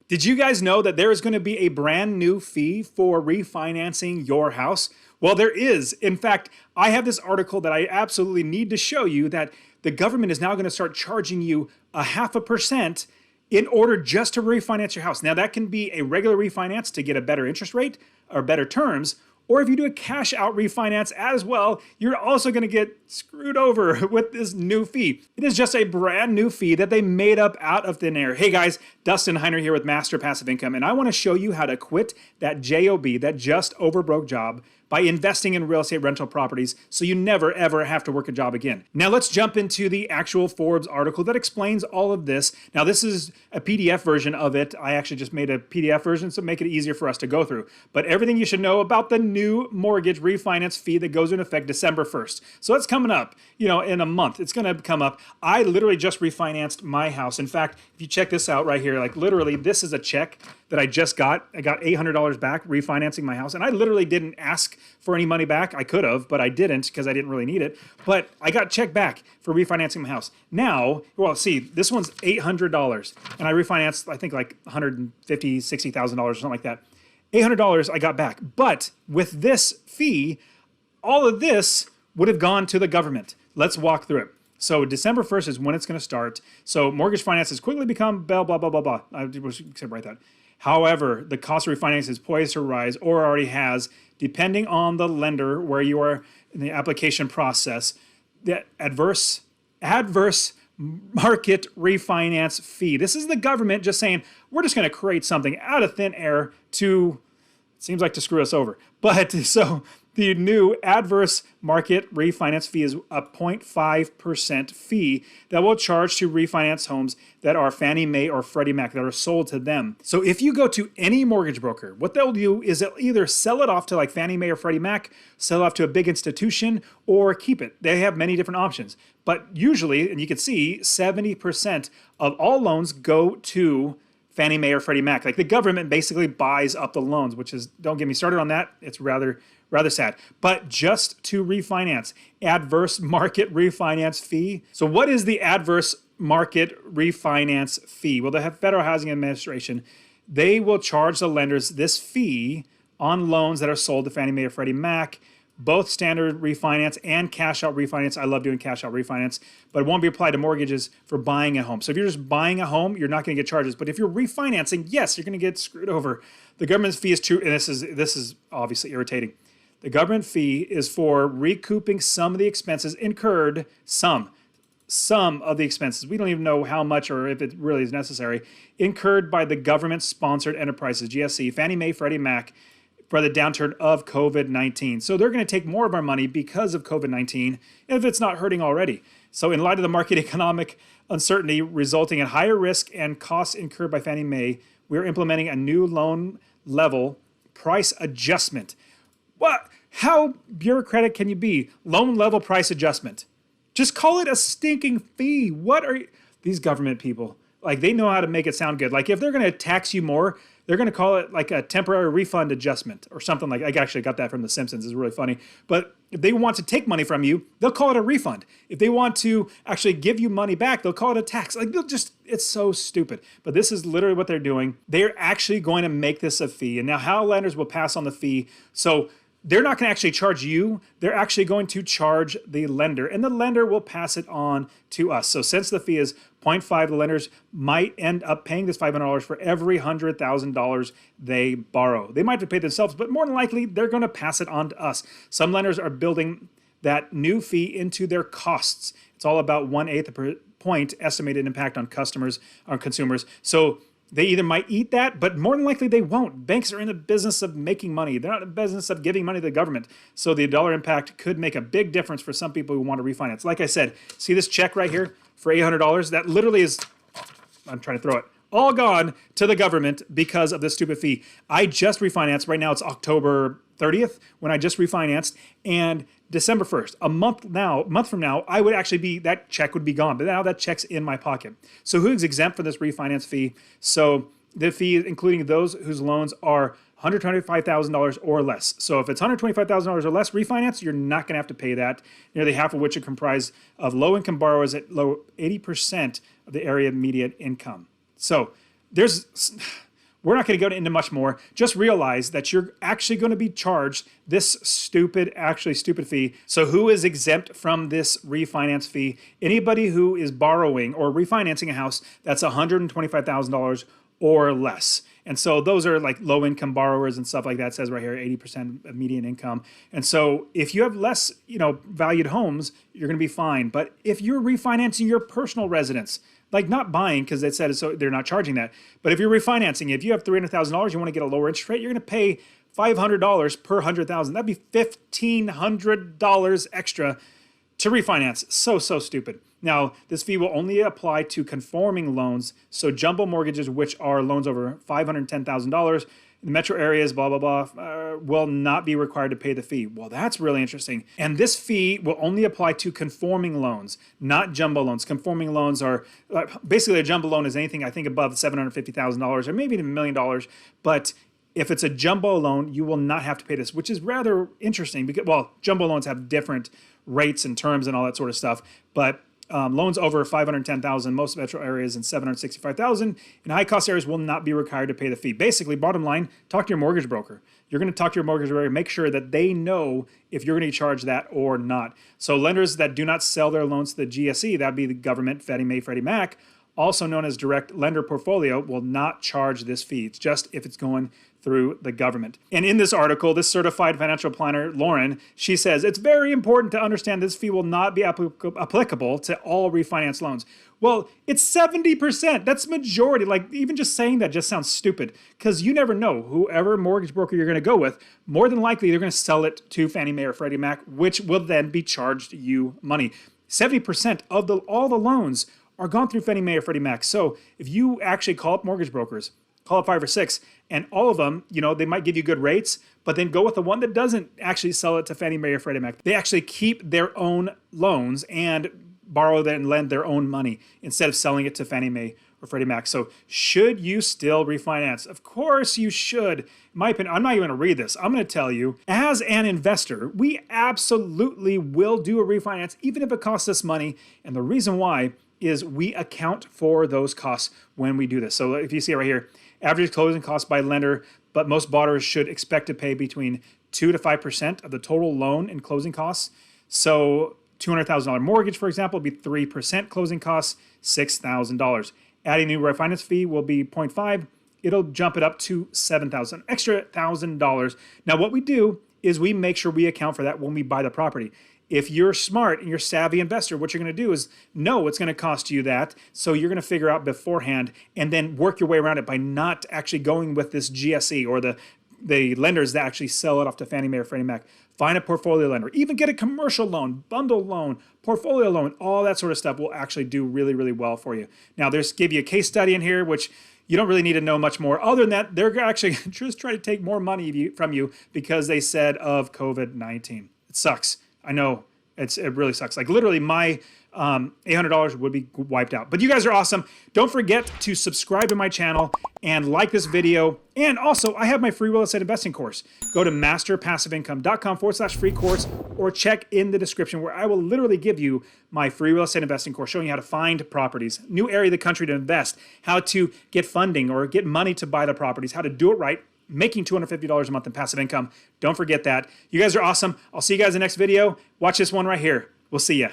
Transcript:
Did you guys know that there is going to be a brand new fee for refinancing your house? Well, there is. In fact, I have this article that I absolutely need to show you that the government is now going to start charging you 0.5% in order just to refinance your house. Now, that can be a regular refinance to get a better interest rate or better terms, or if you do a cash out refinance as well, you're also going to get screwed over with this new fee. It is just a brand new fee that they made up out of thin air. Hey guys, Dustin Heiner here with Master Passive Income, and I want to show you how to quit that JOB, that just over broke job, by investing in real estate rental properties so you never ever have to work a job again. Now let's jump into the actual Forbes article that explains all of this. Now this is a PDF version of it. I actually just made a PDF version so make it easier for us to go through. But everything you should know about the new mortgage refinance fee that goes into effect December 1st. So it's coming up, in a month. It's gonna come up. I literally just refinanced my house. In fact, if you check this out right here, like literally this is a check that I just got. I got $800 back refinancing my house. And I literally didn't ask for any money back. I could have, but I didn't because I didn't really need it. But I got a check back for refinancing my house. Now, well, see, this one's $800. And I refinanced, I think like $150,000, $60,000 or something like that. $800 I got back. But with this fee, all of this would have gone to the government. Let's walk through it. So December 1st is when it's going to start. So mortgage finance has quickly become blah, blah, blah, blah, blah. I should write that. However, the cost of refinance is poised to rise or already has, depending on the lender where you are in the application process. The adverse market refinance fee. This is the government just saying, we're just going to create something out of thin air to, it seems like to screw us over. But so the new adverse market refinance fee is a 0.5% fee that will charge to refinance homes that are Fannie Mae or Freddie Mac that are sold to them. So if you go to any mortgage broker, what they'll do is they'll either sell it off to like Fannie Mae or Freddie Mac, sell it off to a big institution, or keep it. They have many different options. But usually, and you can see, 70% of all loans go to Fannie Mae or Freddie Mac. Like the government basically buys up the loans, which is, don't get me started on that. It's rather sad. But just to refinance, adverse market refinance fee. So what is the adverse market refinance fee? Well, the Federal Housing Administration, they will charge the lenders this fee on loans that are sold to Fannie Mae or Freddie Mac, both standard refinance and cash out refinance. I love doing cash out refinance, but it won't be applied to mortgages for buying a home. So if you're just buying a home, you're not going to get charges. But if you're refinancing, yes, you're going to get screwed over. The government's fee is true, and this is obviously irritating. The government fee is for recouping some of the expenses incurred, some of the expenses, we don't even know how much or if it really is necessary, incurred by the government-sponsored enterprises, GSE, Fannie Mae, Freddie Mac, for the downturn of COVID-19. So they're going to take more of our money because of COVID-19 if it's not hurting already. So in light of the market economic uncertainty resulting in higher risk and costs incurred by Fannie Mae, we're implementing a new loan level price adjustment. What? How bureaucratic can you be? Loan level price adjustment. Just call it a stinking fee. What are these government people? Like, they know how to make it sound good. Like, if they're going to tax you more, they're going to call it like a temporary refund adjustment or something like. I actually got that from The Simpsons. It's really funny. But if they want to take money from you, they'll call it a refund. If they want to actually give you money back, they'll call it a tax. Like, they'll just, it's so stupid. But this is literally what they're doing. They're actually going to make this a fee. And now how lenders will pass on the fee. So they're not going to actually charge you. They're actually going to charge the lender, and the lender will pass it on to us. So since the fee is 0.5, the lenders might end up paying this $500 for every $100,000 they borrow. They might have to pay themselves, but more than likely, they're going to pass it on to us. Some lenders are building that new fee into their costs. It's all about 1/8 point estimated impact on customers, on consumers. So they either might eat that, but more than likely they won't. Banks are in the business of making money. They're not in the business of giving money to the government. So the dollar impact could make a big difference for some people who want to refinance. Like I said, see this check right here for $800? That literally is, I'm trying to throw it, all gone to the government because of this stupid fee. I just refinanced. Right now it's October 30th when I just refinanced, and December 1st, a month from now, I would actually be, that check would be gone, but now that check's in my pocket. So who's exempt from this refinance fee? So the fee, including those whose loans are $125,000 or less. So if it's $125,000 or less refinance, you're not going to have to pay that. Nearly half of which are comprised of low-income borrowers at low 80% of the area median income. So there's we're not going to go into much more. Just realize that you're actually going to be charged this stupid fee. So who is exempt from this refinance fee? Anybody who is borrowing or refinancing a house that's $125,000 or less. And so those are like low income borrowers and stuff like that. It says right here, 80% of median income. And so if you have less, valued homes, you're going to be fine. But if you're refinancing your personal residence, like not buying, because it said so they're not charging that. But if you're refinancing, if you have $300,000, you want to get a lower interest rate, you're going to pay $500 per 100,000. That'd be $1,500 extra to refinance. So stupid. Now, this fee will only apply to conforming loans. So jumbo mortgages, which are loans over $510,000 in the metro areas, blah, blah, blah, will not be required to pay the fee. Well, that's really interesting. And this fee will only apply to conforming loans, not jumbo loans. Conforming loans are basically a jumbo loan is anything I think above $750,000 or maybe $1 million. But if it's a jumbo loan, you will not have to pay this, which is rather interesting because, well, jumbo loans have different rates and terms and all that sort of stuff. But loans over $510,000, most metro areas, and $765,000 in high-cost areas will not be required to pay the fee. Basically, bottom line, talk to your mortgage broker. You're going to talk to your mortgage broker, make sure that they know if you're going to charge that or not. So lenders that do not sell their loans to the GSE, that'd be the government, Fannie Mae, Freddie Mac, also known as direct lender portfolio, will not charge this fee. It's just if it's going through the government. And in this article, this certified financial planner, Lauren, she says, it's very important to understand this fee will not be applicable to all refinance loans. Well, it's 70%. That's majority. Like even just saying that just sounds stupid because you never know. Whoever mortgage broker you're going to go with, more than likely they're going to sell it to Fannie Mae or Freddie Mac, which will then be charged you money. 70% of all the loans are gone through Fannie Mae or Freddie Mac. So if you actually call up mortgage brokers, call up 5 or 6, and all of them, they might give you good rates, but then go with the one that doesn't actually sell it to Fannie Mae or Freddie Mac. They actually keep their own loans and borrow and lend their own money instead of selling it to Fannie Mae or Freddie Mac. So should you still refinance? Of course you should. In my opinion, I'm not even going to read this. I'm going to tell you, as an investor, we absolutely will do a refinance, even if it costs us money. And the reason why is we account for those costs when we do this. So if you see it right here, average closing costs by lender, but most borrowers should expect to pay between 2 to 5% of the total loan in closing costs. So $200,000 mortgage, for example, will be 3% closing costs, $6,000. Adding new refinance fee will be 0.5. It'll jump it up to $7,000, extra $1,000. Now what we do is we make sure we account for that when we buy the property. If you're smart and you're a savvy investor, what you're going to do is know it's going to cost you that. So you're going to figure out beforehand and then work your way around it by not actually going with this GSE or the lenders that actually sell it off to Fannie Mae or Freddie Mac. Find a portfolio lender. Even get a commercial loan, bundle loan, portfolio loan. All that sort of stuff will actually do really, really well for you. Now, there's give you a case study in here, which you don't really need to know much more. Other than that, they're actually just trying to take more money from you because they said of COVID-19. It sucks. I know it really sucks. Like literally my $800 would be wiped out. But you guys are awesome. Don't forget to subscribe to my channel and like this video. And also I have my free real estate investing course. Go to masterpassiveincome.com/free course or check in the description where I will literally give you my free real estate investing course showing you how to find properties, new area of the country to invest, how to get funding or get money to buy the properties, how to do it right, making $250 a month in passive income. Don't forget that. You guys are awesome. I'll see you guys in the next video. Watch this one right here. We'll see ya.